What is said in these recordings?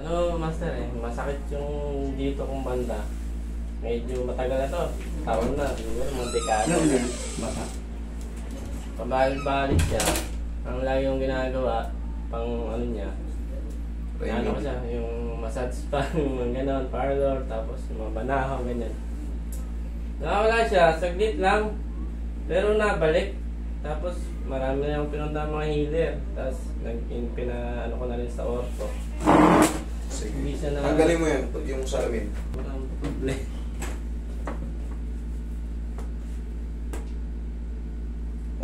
Ano, master eh, masakit yung dito kong banda. Medyo matagal na to. Taon na, siguro, mga dekada na. Baka. Pabalik-balik siya. Ang lagi yung ginagawa, pang ano niya, ano ko siya, yung massage pa, yung gano'n, parlor, tapos yung mga banahaw, ganyan. Nakawala siya, saglit lang, pero nabalik. Tapos marami na yung pinunta mga healer. Tapos ano ko na rin sa orto. Sige. Hindi siya na... Tanggalin mo yan, yung salamin. Walang problem.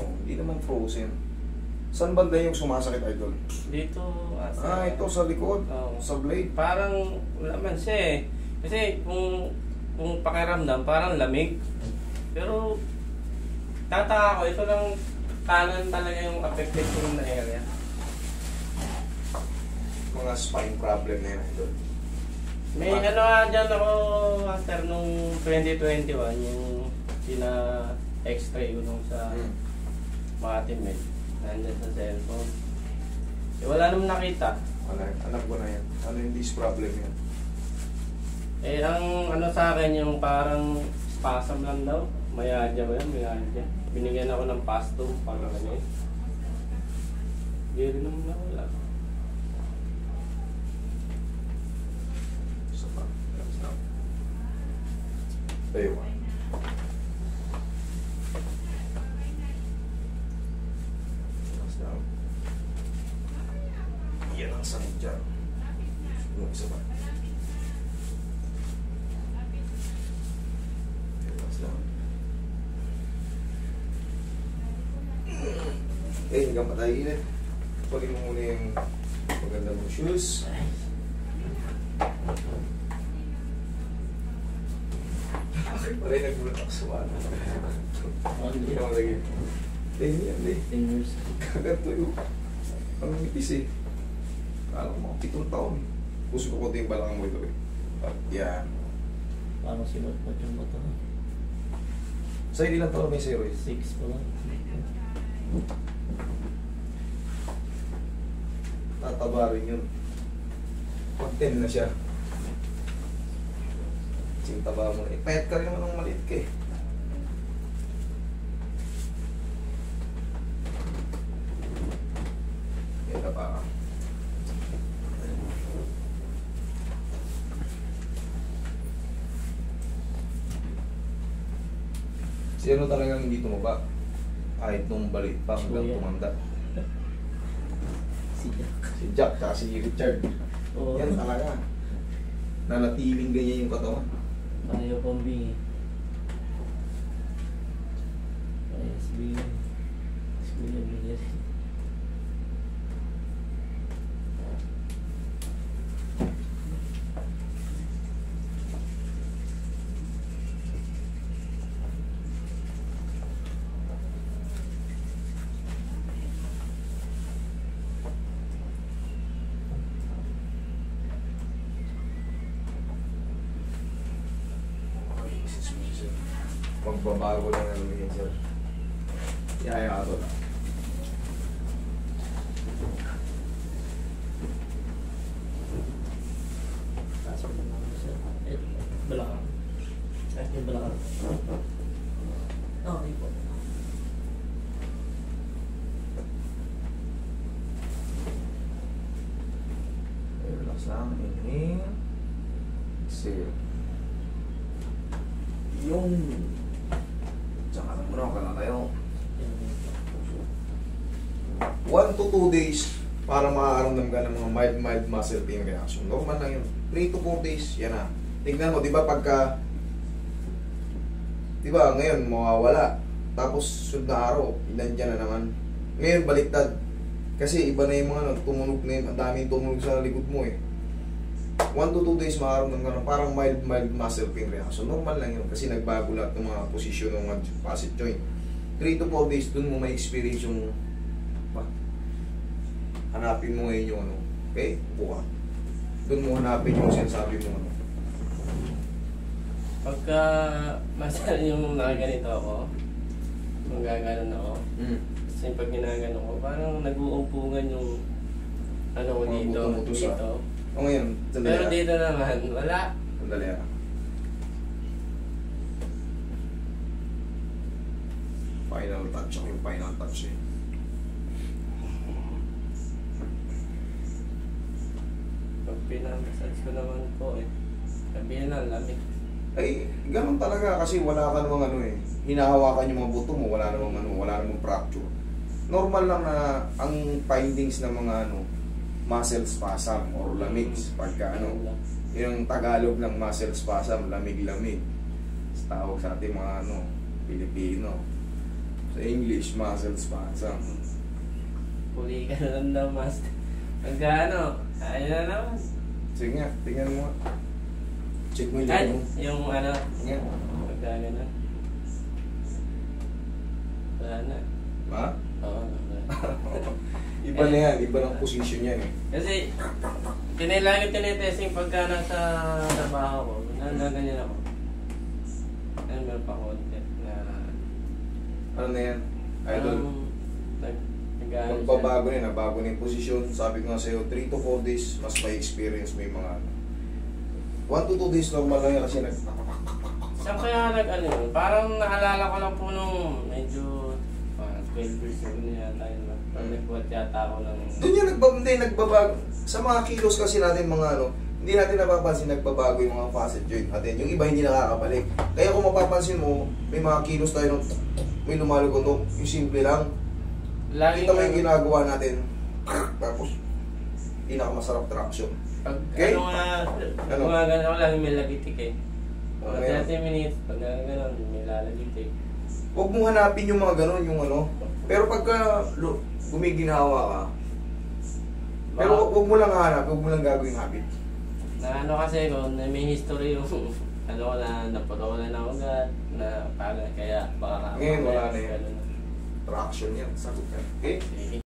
Oh, hindi naman frozen. Saan banda yung sumasakit, idol? Dito, Ito sa likod, Oo. sa blade. Parang wala man siya eh. Kasi kung pakiramdam, parang lamig. Pero tataka ko, ito lang kanan talaga yung affected ko na area. Mga spine problem na yan, idol. May ano nga dyan ako after nung 2021, yung pina-x-ray ko nung sa Makati Med. Nandiyan sa cellphone. Eh, wala naman nakita. Alam ko na yan. Ano yung disc problem yan? Eh, ang ano sa akin, yung parang spasm lang daw. Mayadya ba yun? Mayadya. Binigyan ako ng pasto para ganyan. Hindi rin naman nawala. Isa pa. Tayo ka. Yan ang sakit dyan. Yung isa pa. Relax lang. Okay, hanggang patayin. Pagin mo muna yung maganda mong shoes. Bakit pala yung nagulat ako sa wala? Hindi naman lagi. Hindi yan, hindi. 10 years. Kaganto yung ang nipis eh. Kala ko mga 7 taon. Puso ko konti yung balakang mo ito eh. At yan. Parang sinot-not yung mata. Sa ilang taon may zero eh? 6 pa lang. Tataba rin yun. Pag 10 na siya. Sintaba mo na. Payat ka rin naman ng maliit ka eh. Yan pa. Sino talagang hindi tumaba? Kahit nung balik pa hanggang Kuya. tumanda. Si Jack. Si Jack at si Richard. Oo. Yan talaga. Nanatiling ganyan yung katawan. Ayaw pang bingi. Ayos bingi. Bingi. Magbabago lang ang mga sir. Yaya ko lang. Pasok na naman siya. Eh, balakang. Eh, yung balakang. Okay po. Relax lang. Inhale. Exhale. Yung tsaka lang muna ka na tayo. 1 to 2 days para makakaramdam ka ng mga mild muscle pain reaction. Normal lang yun. 3 to 4 days, yan na. Tingnan mo, di ba pagka, di ba ngayon mawawala. Tapos sunod na araw, inandyan na naman. Ngayon baliktad. Kasi iba na yung mga tumunog na yun. Ang daming tumunog sa likod mo eh. 1 to 2 days makakaramdam ka ng parang mild muscle pain reaction. Normal lang yun kasi nagbago lahat ng mga posisyon ng mga facet joint. 3 to 4 days dun mo may experience yung hanapin mo ngayon yung ano. Okay? Upo ka. Dun mo hanapin yung sinasabi mo ano. Pagka masal yung nakaganito ako, kung gaganon ako, kasi pag ginagano ko, parang nag-uumpungan yung ano ko dito, Buto-buto sa- dito. O ngayon, sandali Pero ah. dito naman, wala. Sandali ah. Final touch ako yung final touch eh. Pag pinamassage ko naman po eh. Sabihin na, lamig. Ay, ganun talaga kasi wala ka namang ano eh. Hinahawakan yung mga buto mo, wala namang ano, wala namang fracture. Normal lang na ang findings ng mga ano, muscle spasm or lamig pagka ano, yung Tagalog ng muscle spasm, lamig-lamig. Tawag sa ating mga ano, Pilipino. Sa English, muscle spasm. Huli ka na lang daw, master. Pagka ano, ayun na naman. Sige nga, tingnan mo nga. Check mo yung Ay, mo. yung ano, Nga. pagka gano'n. Wala na. Ha? Oo, wala. Iba na yan, iba ng position yan eh. Kasi, kinailangan tinetesting pagka nasa trabaho ko. Ganyan ako. Ano, meron pa konti na... Ano na yan? Idol. Nag-ano Magbabago na, nabago na yung posisyon. Sabi ko nga sa'yo, 3 to 4 days, mas may experience mo yung mga ano. 1 to 2 days normal lang yan kasi Saan kaya nag-ano yun? Parang naalala ko lang po nung medyo 12 years ago na yata yun. Nagbuhat yata ako ng... doon yan nagbabago. Sa mga kilos kasi natin mga ano, hindi natin napapansin nagbabago yung mga facet joint natin. Yung iba hindi nakakabalik. Kaya kung mapapansin mo, may mga kilos tayo ng may lumalugundok. Yung simple lang. Lagi Kita mo yung ginagawa natin. Tapos, pinakamasarap traction. Pag Okay? ano nga gano'n ako lagi may lagitik eh. Okay. 30 minutes, pag gano'n may lalagitik. Huwag mong hanapin yung mga ganon, yung ano. Pero pagka gumiginawa ka, pero huwag mo lang hanap, huwag mo lang gagawin habit. Na ano kasi ko, na may history yung ano ko na naputo ko na ng ugat, na parang kaya baka Ngayon, wala na yan. ganun. Traction yan, sagot ka. Okay? Sige.